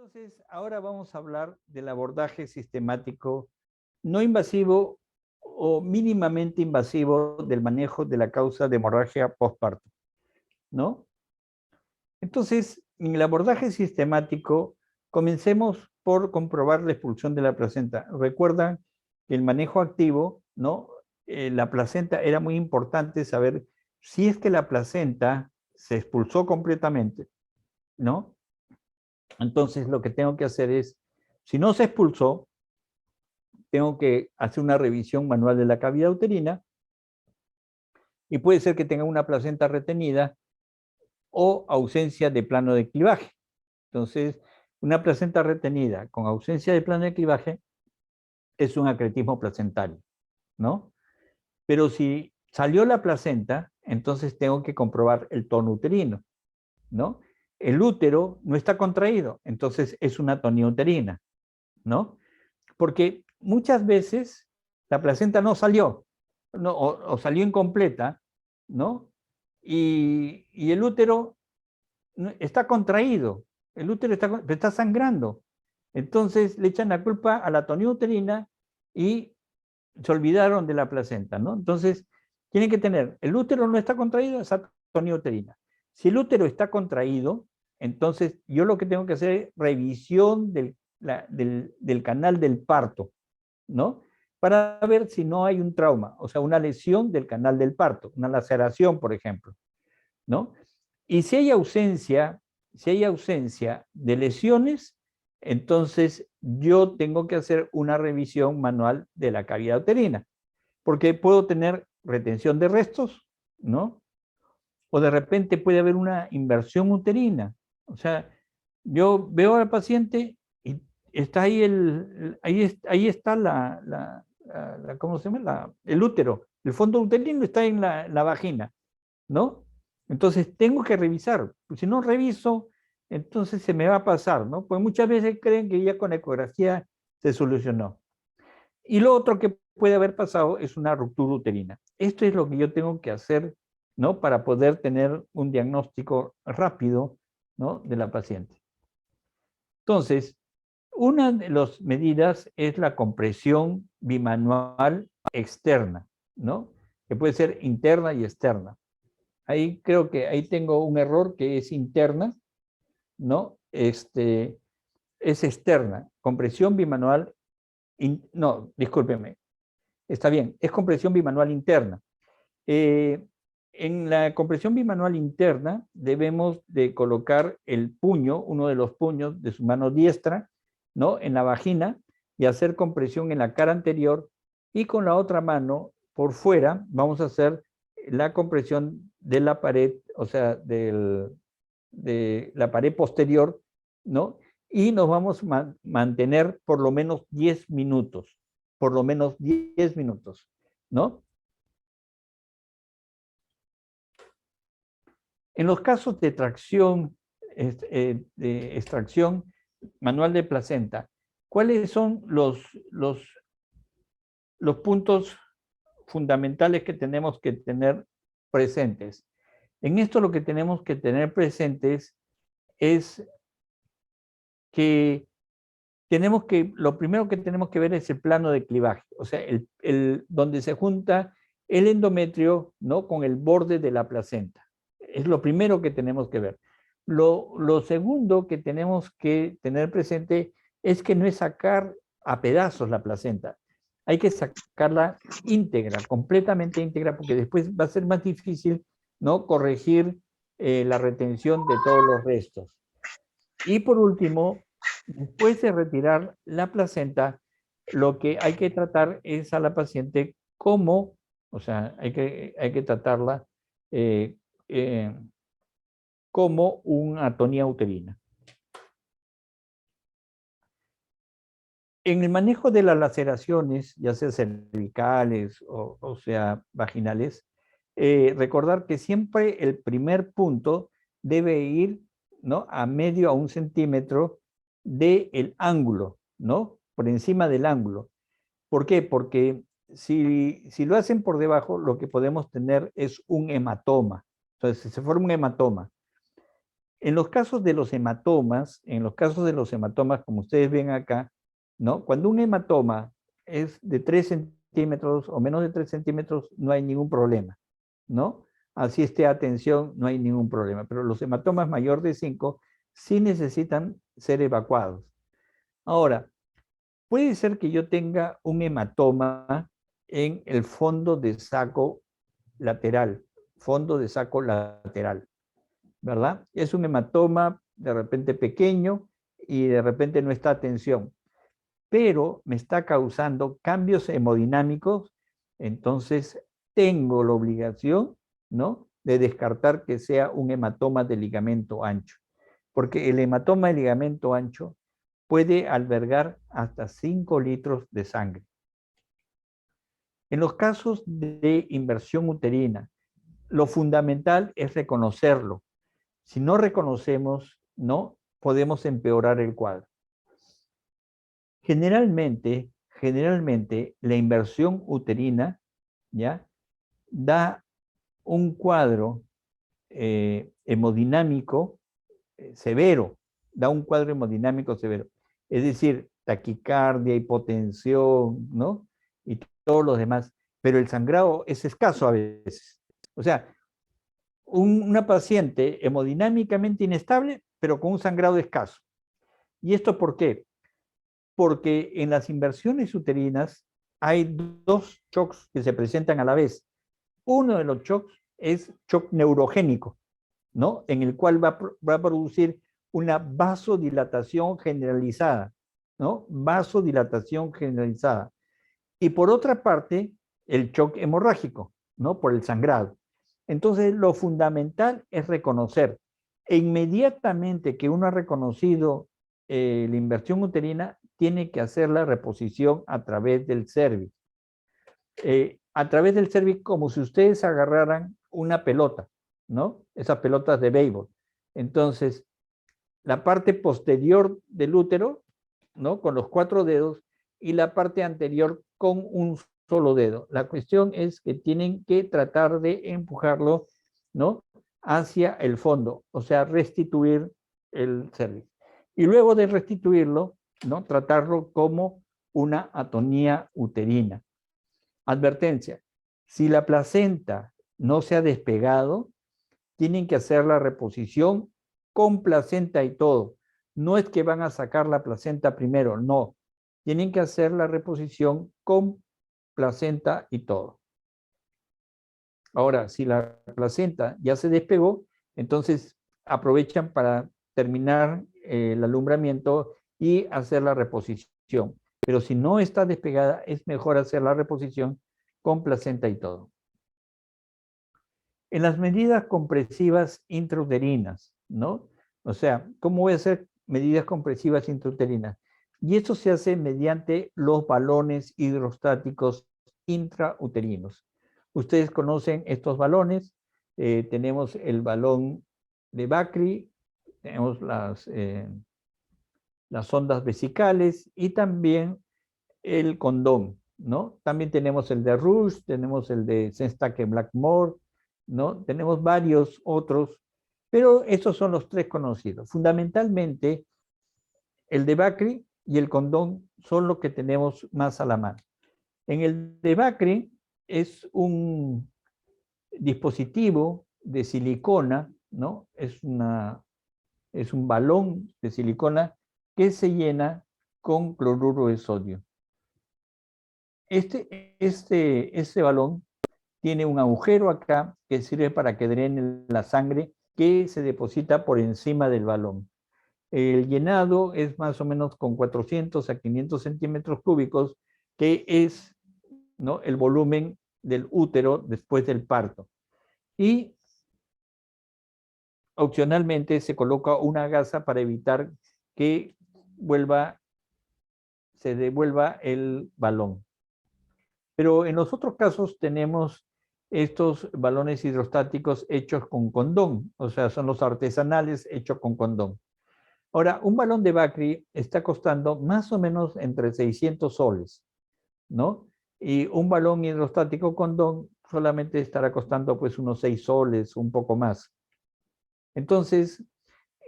Entonces, ahora vamos a hablar del abordaje sistemático no invasivo o mínimamente invasivo del manejo de la causa de hemorragia postparto, ¿no? Entonces, en el abordaje sistemático, comencemos por comprobar la expulsión de la placenta. Recuerdan que el manejo activo, ¿no? La placenta era muy importante saber si es que la placenta se expulsó completamente, ¿no? Entonces, lo que tengo que hacer es, si no se expulsó, tengo que hacer una revisión manual de la cavidad uterina y puede ser que tenga una placenta retenida o ausencia de plano de clivaje. Entonces, una placenta retenida con ausencia de plano de clivaje es un acretismo placentario, ¿no? Pero si salió la placenta, entonces tengo que comprobar el tono uterino, ¿no? El útero no está contraído, entonces es una atonía uterina, ¿no? Porque muchas veces la placenta no salió, no, o salió incompleta, ¿no? Y el útero está contraído, el útero está sangrando. Entonces le echan la culpa a la atonía uterina y se olvidaron de la placenta, ¿no? Entonces tienen que tener, el útero no está contraído, es atonía uterina. Si el útero está contraído, entonces yo lo que tengo que hacer es revisión del canal del parto, ¿no? Para ver si no hay un trauma, o sea, una lesión del canal del parto, una laceración, por ejemplo, ¿no? Y si hay ausencia de lesiones, entonces yo tengo que hacer una revisión manual de la cavidad uterina, porque puedo tener retención de restos, ¿no? O de repente puede haber una inversión uterina. O sea, yo veo al paciente y está ahí, ahí está ¿cómo se llama? El útero. El fondo uterino está en la vagina, ¿no? Entonces tengo que revisar. Si no reviso, entonces se me va a pasar, ¿no? Pues muchas veces creen que ya con ecografía se solucionó. Y lo otro que puede haber pasado es una ruptura uterina. Esto es lo que yo tengo que hacer, ¿no? Para poder tener un diagnóstico rápido, ¿no? De la paciente. Entonces, una de las medidas es la compresión bimanual externa, ¿no? Que puede ser interna y externa. Ahí creo que ahí tengo un error que es interna, ¿no? Es externa. Compresión bimanual, no, discúlpeme, está bien, es compresión bimanual interna. En la compresión bimanual interna debemos de colocar el puño, uno de los puños de su mano diestra, ¿no? En la vagina y hacer compresión en la cara anterior y con la otra mano por fuera vamos a hacer la compresión de la pared, o sea, de la pared posterior, ¿no? Y nos vamos a mantener por lo menos 10 minutos, por lo menos 10 minutos, ¿no? En los casos de tracción, de extracción manual de placenta, ¿cuáles son los puntos fundamentales que tenemos que tener presentes? En esto lo que tenemos que tener presentes es que lo primero que tenemos que ver es el plano de clivaje, o sea, donde se junta el endometrio, ¿no? Con el borde de la placenta. Es lo primero que tenemos que ver. Lo segundo que tenemos que tener presente es que no es sacar a pedazos la placenta. Hay que sacarla íntegra, completamente íntegra, porque después va a ser más difícil, ¿no? Corregir la retención de todos los restos. Y por último, después de retirar la placenta, lo que hay que tratar es a la paciente como, o sea, hay que tratarla eh, eh, como una atonía uterina. En el manejo de las laceraciones, ya sea cervicales o sea vaginales, recordar que siempre el primer punto debe ir, ¿no? A medio a 1 centímetro del ángulo, ¿no? Por encima del ángulo. ¿Por qué? Porque si lo hacen por debajo, lo que podemos tener es un hematoma. Entonces, se forma un hematoma. En los casos de los hematomas, como ustedes ven acá, ¿no? Cuando un hematoma es de 3 centímetros o menos de 3 centímetros, no hay ningún problema, ¿no? Así esté a tensión, no hay ningún problema. Pero los hematomas mayor de 5 sí necesitan ser evacuados. Ahora, puede ser que yo tenga un hematoma en el fondo de saco lateral, ¿verdad? Es un hematoma de repente pequeño y de repente no está a tensión, pero me está causando cambios hemodinámicos, entonces tengo la obligación, ¿no?, de descartar que sea un hematoma de ligamento ancho, porque el hematoma de ligamento ancho puede albergar hasta 5 litros de sangre. En los casos de inversión uterina, lo fundamental es reconocerlo. Si no reconocemos, no podemos empeorar el cuadro. Generalmente, la inversión uterina, ¿ya?, da un cuadro hemodinámico severo, Es decir, taquicardia, hipotensión, ¿no? Y todos los demás. Pero el sangrado es escaso a veces. O sea, una paciente hemodinámicamente inestable, pero con un sangrado escaso. ¿Y esto por qué? Porque en las inversiones uterinas hay dos shocks que se presentan a la vez. Uno de los shocks es shock neurogénico, ¿no?, en el cual va a producir una vasodilatación generalizada, ¿no? Vasodilatación generalizada. Y por otra parte, el shock hemorrágico, ¿no?, por el sangrado. Entonces, lo fundamental es reconocer. E inmediatamente que uno ha reconocido la inversión uterina, tiene que hacer la reposición a través del cervix. A través del cervix, como si ustedes agarraran una pelota, ¿no? Esas pelotas de béisbol. Entonces, la parte posterior del útero, ¿no?, con los 4 dedos, y la parte anterior con un solo dedo. La cuestión es que tienen que tratar de empujarlo, ¿no?, hacia el fondo, o sea, restituir el cervix. Y luego de restituirlo, ¿no?, tratarlo como una atonía uterina. Advertencia: si la placenta no se ha despegado, tienen que hacer la reposición con placenta y todo. No es que van a sacar la placenta primero, no. Tienen que hacer la reposición con placenta y todo. Ahora, si la placenta ya se despegó, entonces aprovechan para terminar el alumbramiento y hacer la reposición. Pero si no está despegada, es mejor hacer la reposición con placenta y todo. En las medidas compresivas intrauterinas, ¿no? O sea, ¿cómo voy a hacer medidas compresivas intrauterinas? Y esto se hace mediante los balones hidrostáticos intrauterinos. Ustedes conocen estos balones. Tenemos el balón de Bakri, tenemos las sondas vesicales y también el condón, ¿no? También tenemos el de Rush, tenemos el de Senstake Blackmore, ¿no? Tenemos varios otros, pero estos son los 3 conocidos. Fundamentalmente, el de Bakri y el condón son los que tenemos más a la mano. En el de Bakri es un dispositivo de silicona, ¿no? Es un balón de silicona que se llena con cloruro de sodio. Este balón tiene un agujero acá que sirve para que drene la sangre que se deposita por encima del balón. El llenado es más o menos con 400 a 500 centímetros cúbicos, que es, ¿no?, el volumen del útero después del parto. Y opcionalmente se coloca una gasa para evitar que se devuelva el balón. Pero en los otros casos tenemos estos balones hidrostáticos hechos con condón, o sea, son los artesanales hechos con condón. Ahora, un balón de Bakri está costando más o menos entre 600 soles, ¿no? Y un balón hidrostático condón solamente estará costando pues unos 6 soles, un poco más. Entonces,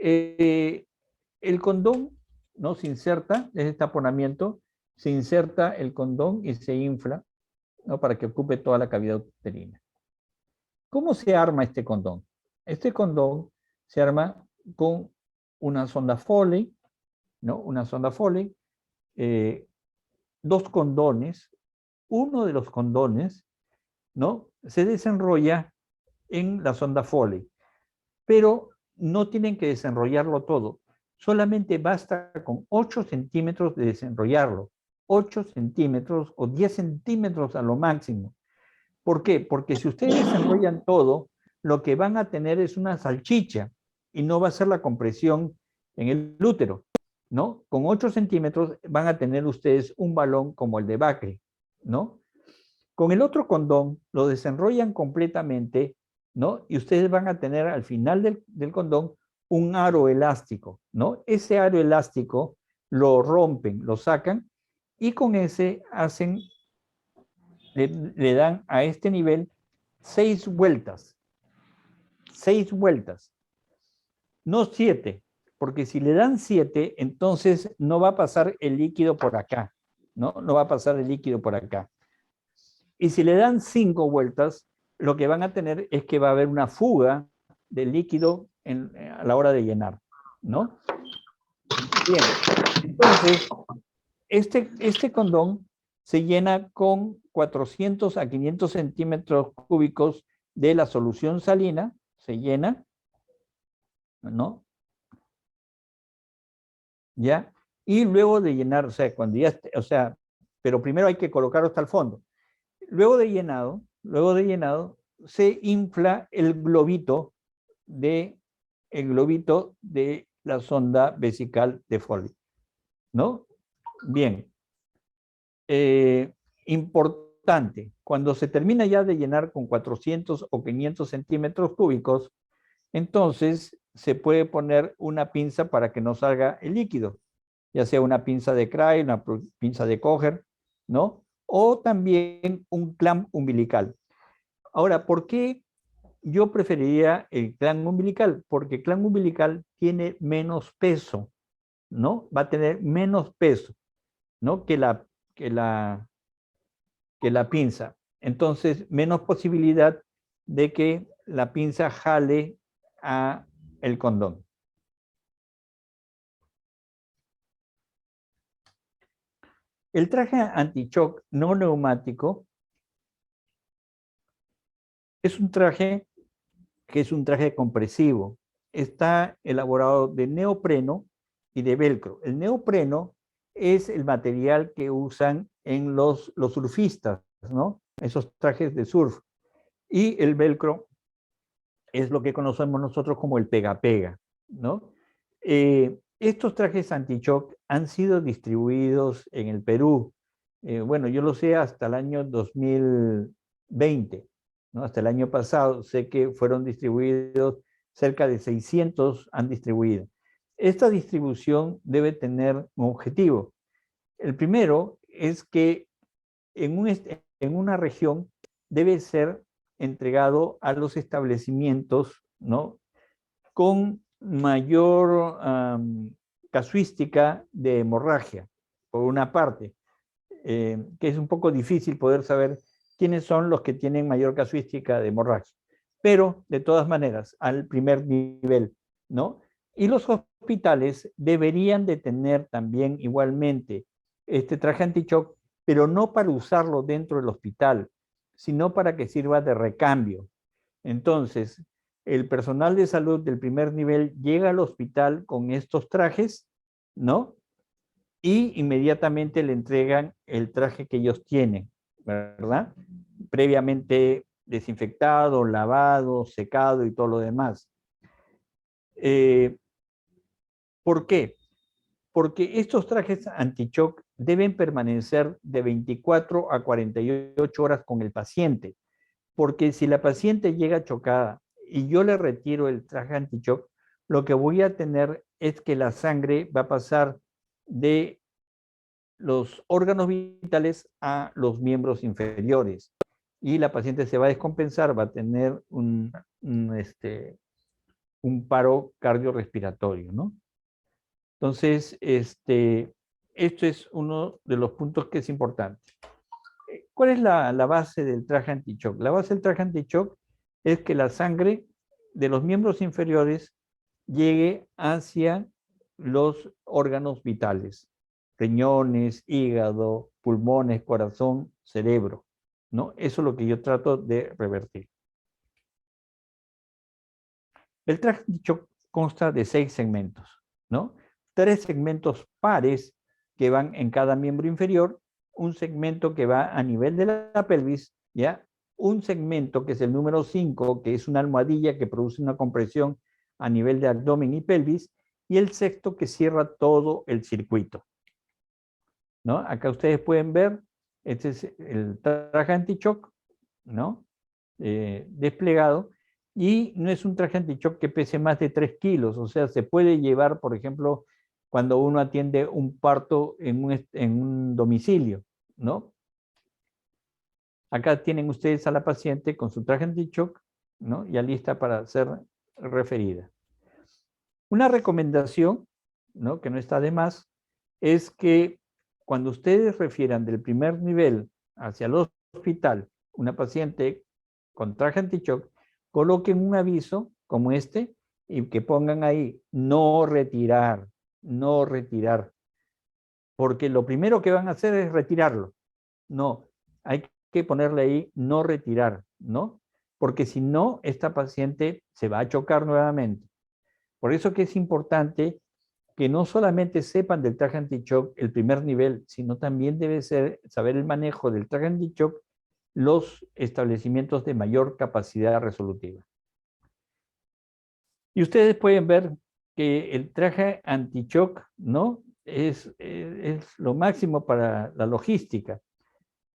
El condón, ¿no? Se inserta, es taponamiento, se inserta el condón y se infla, ¿no? Para que ocupe toda la cavidad uterina. ¿Cómo se arma este condón? Este condón se arma con una sonda Foley, ¿no? Una sonda Foley, dos condones. Uno de los condones, ¿no? Se desenrolla en la sonda Foley, pero no tienen que desenrollarlo todo. Solamente basta con 8 centímetros de desenrollarlo. 8 centímetros o 10 centímetros a lo máximo. ¿Por qué? Porque si ustedes desenrollan todo, lo que van a tener es una salchicha y no va a ser la compresión en el útero, ¿no? Con 8 centímetros van a tener ustedes un balón como el de Bacri, ¿no? Con el otro condón lo desenrollan completamente, ¿no? Y ustedes van a tener al final del condón un aro elástico, ¿no? Ese aro elástico lo rompen, lo sacan y con ese hacen, le dan a este nivel 6 vueltas. 6 vueltas. No 7, porque si le dan 7, entonces no va a pasar el líquido por acá, ¿no? No va a pasar el líquido por acá. Y si le dan 5 vueltas, lo que van a tener es que va a haber una fuga de líquido a la hora de llenar, ¿no? Bien, entonces, este condón se llena con 400 a 500 centímetros cúbicos de la solución salina, se llena, ¿no? ¿Ya? Y luego de llenar, o sea, cuando ya esté, o sea, pero primero hay que colocarlo hasta el fondo. Luego de llenado, se infla el globito de la sonda vesical de Foley, ¿no? Bien. Importante, cuando se termina ya de llenar con 400 o 500 centímetros cúbicos, entonces se puede poner una pinza para que no salga el líquido, ya sea una pinza de Cray, una pinza de Kocher, ¿no? O también un clamp umbilical. Ahora, ¿por qué yo preferiría el clamp umbilical? Porque el clamp umbilical tiene menos peso, ¿no? Va a tener menos peso, ¿no? Que la pinza. Entonces, menos posibilidad de que la pinza jale a el condón. El traje anti-shock no neumático es un traje que es un traje compresivo. Está elaborado de neopreno y de velcro. El neopreno es el material que usan en los surfistas, ¿no? Esos trajes de surf. Y el velcro es lo que conocemos nosotros como el pega-pega, ¿no? Estos trajes anti-shock han sido distribuidos en el Perú. Bueno, yo lo sé hasta el año 2020, ¿no? Hasta el año pasado sé que fueron distribuidos, cerca de 600 han distribuido. Esta distribución debe tener un objetivo. El primero es que en una región debe ser entregado a los establecimientos, ¿no? Con mayor casuística de hemorragia, por una parte, que es un poco difícil poder saber quiénes son los que tienen mayor casuística de hemorragia, pero de todas maneras, al primer nivel, ¿no? Y los hospitales deberían de tener también igualmente este traje anti-shock, pero no para usarlo dentro del hospital, sino para que sirva de recambio. Entonces, el personal de salud del primer nivel llega al hospital con estos trajes, ¿no? Y inmediatamente le entregan el traje que ellos tienen, ¿verdad? Previamente desinfectado, lavado, secado y todo lo demás. ¿Por qué? Porque estos trajes anti-shock deben permanecer de 24 a 48 horas con el paciente, porque si la paciente llega chocada y yo le retiro el traje anti-shock, lo que voy a tener es que la sangre va a pasar de los órganos vitales a los miembros inferiores y la paciente se va a descompensar, va a tener un paro cardiorrespiratorio, ¿no? Entonces, esto es uno de los puntos que es importante. ¿Cuál es la base del traje anti-shock? La base del traje anti-shock es que la sangre de los miembros inferiores llegue hacia los órganos vitales, riñones, hígado, pulmones, corazón, cerebro, ¿no? Eso es lo que yo trato de revertir. El traje anti-shock consta de 6 segmentos, ¿no? 3 segmentos pares que van en cada miembro inferior, un segmento que va a nivel de la pelvis, ¿ya? Un segmento que es el número 5, que es una almohadilla que produce una compresión a nivel de abdomen y pelvis, y el sexto que cierra todo el circuito, ¿no? Acá ustedes pueden ver, este es el traje anti-shock, ¿no? Desplegado, y no es un traje anti-shock que pese más de 3 kilos, o sea, se puede llevar, por ejemplo, cuando uno atiende un parto en un domicilio, ¿no? Acá tienen ustedes a la paciente con su traje anti-shock, ¿no? Ya lista para ser referida. Una recomendación, ¿no? Que no está de más, es que cuando ustedes refieran del primer nivel hacia el hospital una paciente con traje anti-shock, coloquen un aviso como este y que pongan ahí no retirar, no retirar, porque lo primero que van a hacer es retirarlo. No, hay que ponerle ahí no retirar, ¿no? Porque si no, esta paciente se va a chocar nuevamente. Por eso que es importante que no solamente sepan del traje anti-shock el primer nivel, sino también debe ser saber el manejo del traje anti-shock los establecimientos de mayor capacidad resolutiva. Y ustedes pueden ver que el traje anti-shock, ¿no? Es lo máximo para la logística,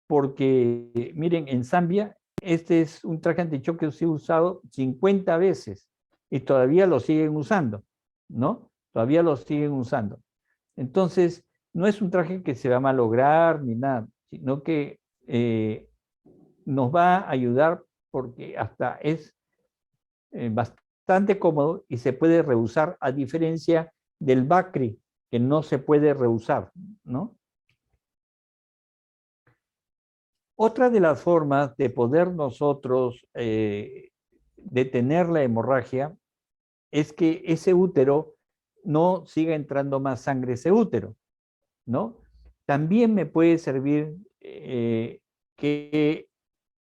porque miren, en Zambia, este es un traje anti-shock que se ha usado 50 veces y todavía lo siguen usando, ¿no? Todavía lo siguen usando. Entonces, no es un traje que se va a malograr ni nada, sino que nos va a ayudar porque hasta es bastante cómodo y se puede reusar, a diferencia del Bacri, que no se puede reusar, ¿no? Otra de las formas de poder nosotros detener la hemorragia es que ese útero no siga entrando más sangre a ese útero, ¿no? También me puede servir que,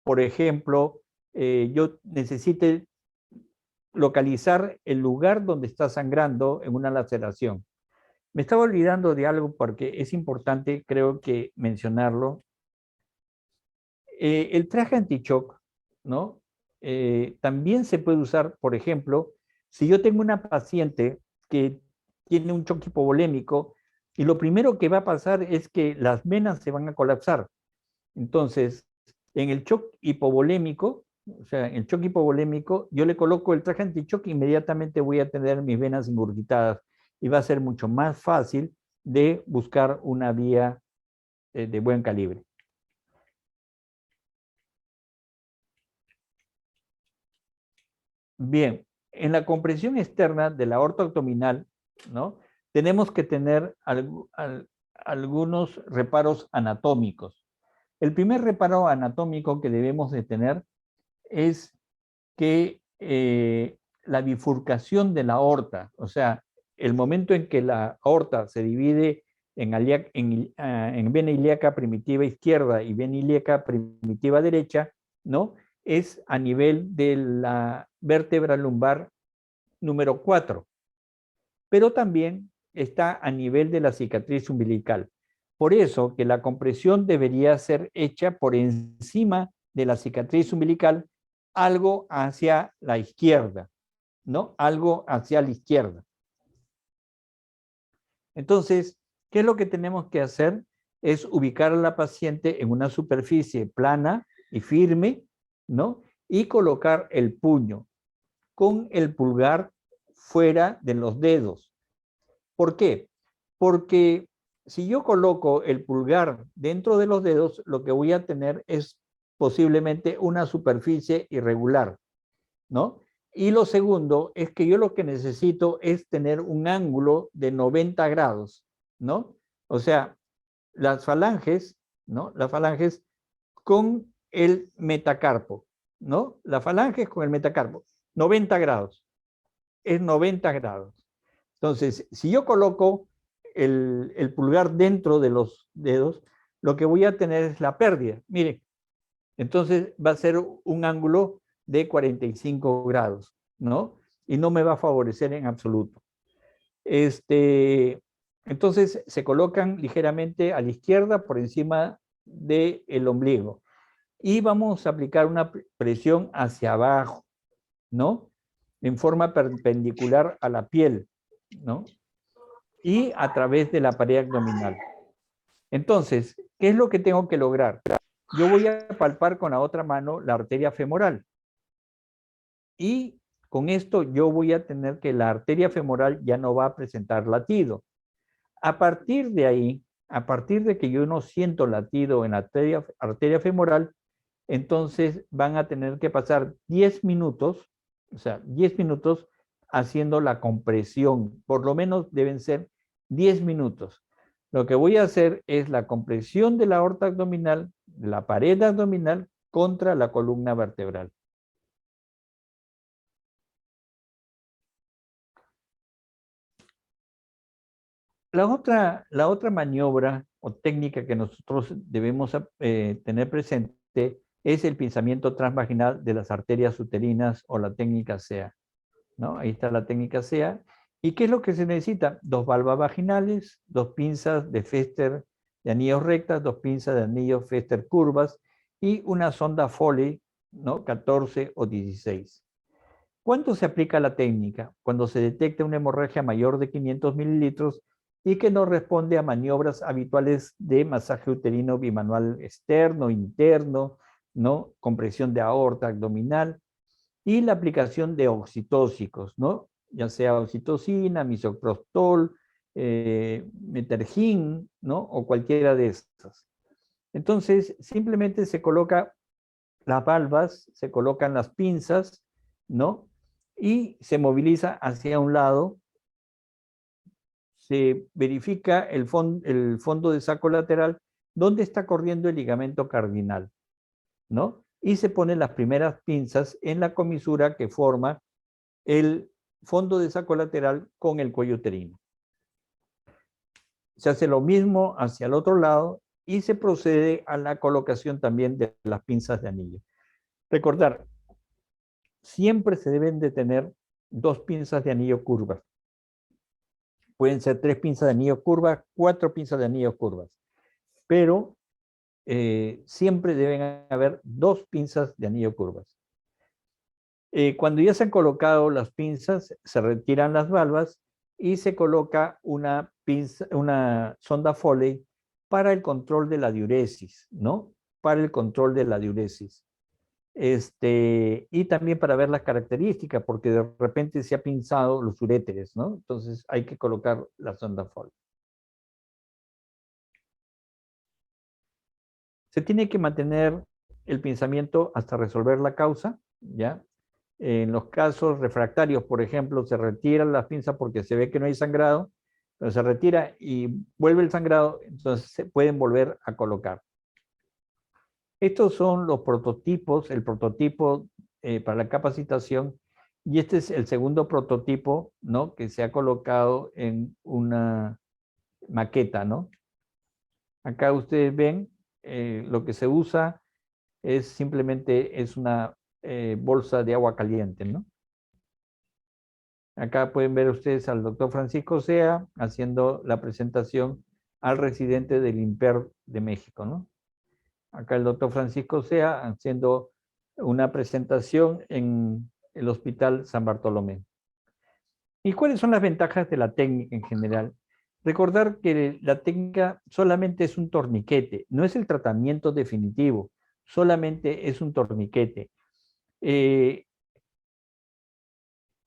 por ejemplo, yo necesite localizar el lugar donde está sangrando en una laceración. Me estaba olvidando de algo porque es importante, creo que mencionarlo. El traje anti-shock, ¿no? También se puede usar, por ejemplo, si yo tengo una paciente que tiene un shock hipovolémico y lo primero que va a pasar es que las venas se van a colapsar. Entonces, en el shock hipovolémico, o sea, en el shock hipovolémico, yo le coloco el traje anti-shock e inmediatamente voy a tener mis venas ingurgitadas y va a ser mucho más fácil de buscar una vía de buen calibre. Bien, en la compresión externa de la aorta abdominal, ¿no? Tenemos que tener algunos reparos anatómicos. El primer reparo anatómico que debemos de tener es que la bifurcación de la aorta, o sea, el momento en que la aorta se divide en vena ilíaca primitiva izquierda y vena ilíaca primitiva derecha, ¿no? Es a nivel de la vértebra lumbar número 4, pero también está a nivel de la cicatriz umbilical. Por eso que la compresión debería ser hecha por encima de la cicatriz umbilical, algo hacia la izquierda, ¿no? Algo hacia la izquierda. Entonces, ¿qué es lo que tenemos que hacer? Es ubicar a la paciente en una superficie plana y firme, ¿no? Y colocar el puño con el pulgar fuera de los dedos. ¿Por qué? Porque si yo coloco el pulgar dentro de los dedos, lo que voy a tener es posiblemente una superficie irregular, ¿no? Y lo segundo es que yo lo que necesito es tener un ángulo de 90 grados, ¿no? O sea, las falanges, ¿no? Las falanges con el metacarpo, ¿no? Las falanges con el metacarpo, 90 grados, es 90 grados. Entonces, si yo coloco el pulgar dentro de los dedos, lo que voy a tener es la pérdida. Miren, entonces va a ser un ángulo de 45 grados, ¿no? Y no me va a favorecer en absoluto. Entonces se colocan ligeramente a la izquierda por encima del ombligo. Y vamos a aplicar una presión hacia abajo, ¿no? En forma perpendicular a la piel, ¿no? Y a través de la pared abdominal. Entonces, ¿qué es lo que tengo que lograr? Yo voy a palpar con la otra mano la arteria femoral. Y con esto yo voy a tener que la arteria femoral ya no va a presentar latido. A partir de ahí, a partir de que yo no siento latido en la arteria femoral, entonces van a tener que pasar 10 minutos, o sea, 10 minutos haciendo la compresión. Por lo menos deben ser 10 minutos. Lo que voy a hacer es la compresión de la aorta abdominal, la pared abdominal contra la columna vertebral. La otra maniobra o técnica que nosotros debemos tener presente es el pinzamiento transvaginal de las arterias uterinas o la técnica SEA, ¿no? Ahí está la técnica SEA. ¿Y qué es lo que se necesita? 2 valvas vaginales, 2 pinzas de Fester de anillos rectas, 2 pinzas de anillos Fester curvas y una sonda Foley, ¿no? 14 o 16. ¿Cuándo se aplica la técnica? Cuando se detecta una hemorragia mayor de 500 mililitros y que no responde a maniobras habituales de masaje uterino bimanual externo, interno, ¿no? Compresión de aorta abdominal y la aplicación de oxitóxicos, ¿no? Ya sea oxitocina, misoprostol, metergin, ¿no? O cualquiera de estas. Entonces, simplemente se coloca las valvas, se colocan las pinzas, ¿no? Y se moviliza hacia un lado, se verifica el fondo de saco lateral, donde está corriendo el ligamento cardinal, ¿no? Y se ponen las primeras pinzas en la comisura que forma el fondo de saco lateral con el cuello uterino. Se hace lo mismo hacia el otro lado y se procede a la colocación también de las pinzas de anillo. Recordar, siempre se deben de tener 2 pinzas de anillo curvas. Pueden ser 3 pinzas de anillo curvas, 4 pinzas de anillo curvas, pero siempre deben haber 2 pinzas de anillo curvas. Cuando ya se han colocado las pinzas, se retiran las valvas y se coloca una sonda Foley para el control de la diuresis, ¿no? Para el control de la diuresis. Y también para ver las características, porque de repente se ha pinzado los uréteres, ¿no? Entonces hay que colocar la sonda Foley. Se tiene que mantener el pinzamiento hasta resolver la causa, ¿ya? En los casos refractarios, por ejemplo, se retira la pinza porque se ve que no hay sangrado, pero se retira y vuelve el sangrado, entonces se pueden volver a colocar. Estos son los prototipos, el prototipo para la capacitación, y este es el segundo prototipo, ¿no? Que se ha colocado en una maqueta, ¿no? Acá ustedes ven lo que se usa es simplemente una bolsa de agua caliente, ¿no? Acá pueden ver ustedes al doctor Francisco Sea haciendo la presentación al residente del INPER de México, ¿no? Acá el doctor Francisco Sea haciendo una presentación en el Hospital San Bartolomé. ¿Y cuáles son las ventajas de la técnica en general? Recordar que la técnica solamente es un torniquete, no es el tratamiento definitivo, solamente es un torniquete.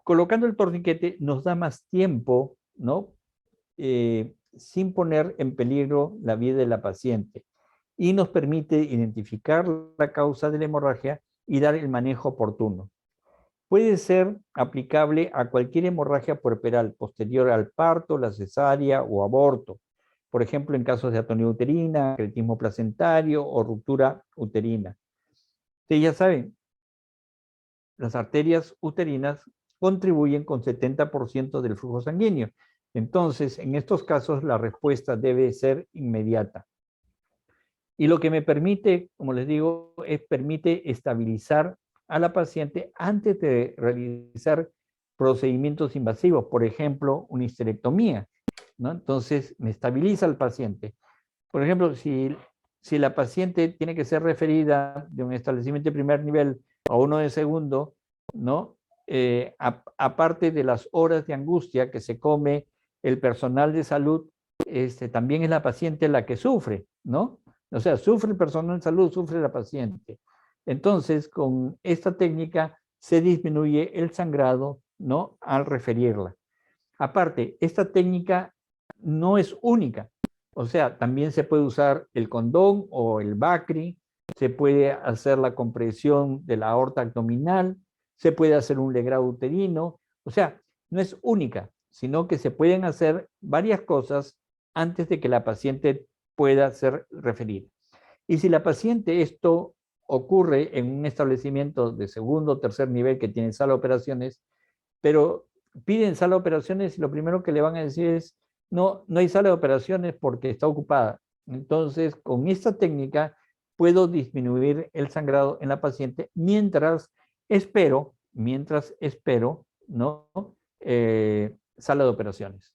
Colocando el torniquete nos da más tiempo, ¿no? Sin poner en peligro la vida de la paciente y nos permite identificar la causa de la hemorragia y dar el manejo oportuno. Puede ser aplicable a cualquier hemorragia puerperal posterior al parto, la cesárea o aborto. Por ejemplo, en casos de atonía uterina, cretismo placentario o ruptura uterina. Ustedes ya saben, las arterias uterinas contribuyen con 70% del flujo sanguíneo. Entonces, en estos casos, la respuesta debe ser inmediata. Y lo que me permite, como les digo, permite estabilizar a la paciente antes de realizar procedimientos invasivos, por ejemplo, una histerectomía, ¿no? Entonces, me estabiliza al paciente. Por ejemplo, si la paciente tiene que ser referida de un establecimiento de primer nivel a uno de segundo, ¿no? Aparte de las horas de angustia que se come el personal de salud, también es la paciente la que sufre, ¿no? O sea, sufre el personal de salud, sufre la paciente. Entonces, con esta técnica se disminuye el sangrado, ¿no? Al referirla. Aparte, esta técnica no es única. O sea, también se puede usar el condón o el Bacri, se puede hacer la compresión de la aorta abdominal, se puede hacer un legrado uterino. O sea, no es única, sino que se pueden hacer varias cosas antes de que la paciente pueda ser referida. Y si la paciente esto ocurre en un establecimiento de segundo o tercer nivel que tiene sala de operaciones, pero piden sala de operaciones y lo primero que le van a decir es, no, no hay sala de operaciones porque está ocupada. Entonces, con esta técnica puedo disminuir el sangrado en la paciente mientras espero, ¿no? Sala de operaciones.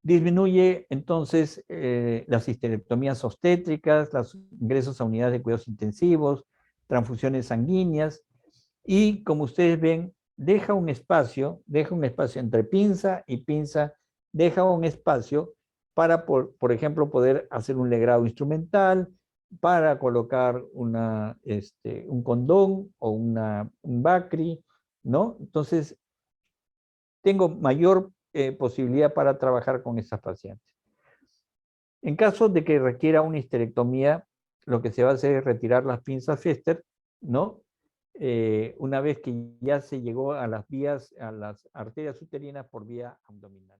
Disminuye entonces las histerectomías obstétricas, los ingresos a unidades de cuidados intensivos, transfusiones sanguíneas y, como ustedes ven, deja un espacio entre pinza y pinza, deja un espacio para, por ejemplo, poder hacer un legrado instrumental, para colocar un condón o un Bacri, ¿no? Entonces, tengo mayor posibilidad para trabajar con esas pacientes. En caso de que requiera una histerectomía, lo que se va a hacer es retirar las pinzas Pfister, ¿no? Una vez que ya se llegó a las vías, a las arterias uterinas por vía abdominal.